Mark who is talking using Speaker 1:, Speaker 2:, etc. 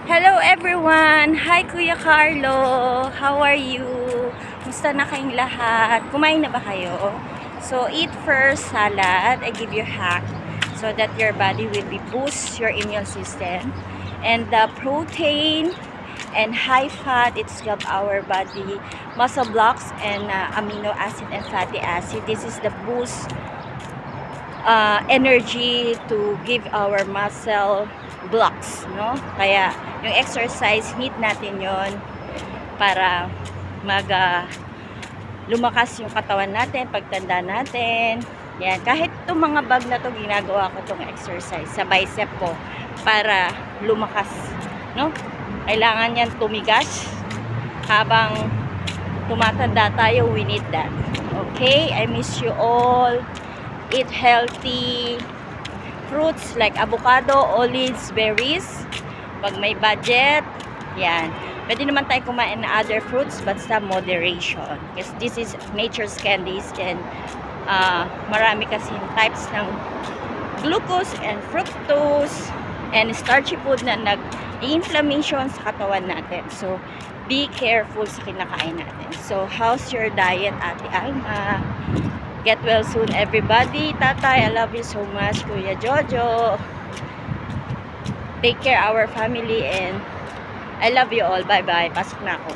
Speaker 1: Hello everyone! Hi Kuya Carlo! How are you? Musta na kayong lahat? Kumain na ba kayo? So eat first salad. I give you hack so that your body will be boost your immune system. And the protein and high fat, it's help our body muscle blocks and amino acid and fatty acid. This is the boost energy to give our muscle blocks, no? Kaya yung exercise, need natin yon para lumakas yung katawan natin, pagtanda natin. Yan, kahit itong mga bag na to, ginagawa ko tong exercise sa bicep ko para lumakas, no? Kailangan yan tumigas habang tumatanda tayo, we need that. Okay, I miss you all. Eat healthy fruits like avocado, olives, berries. Pag may budget, yan. Pwede naman tayo kumain na other fruits but sa moderation. Because this is nature's candies and marami kasing types ng glucose and fructose and starchy food na nag-inflammation sa katawan natin. So, be careful sa kinakain natin. So, how's your diet, Ate Alma? Get well soon, everybody. Tatay, I love you so much. Kuya Jojo. Take care our family and I love you all. Bye-bye. Pasok na ako.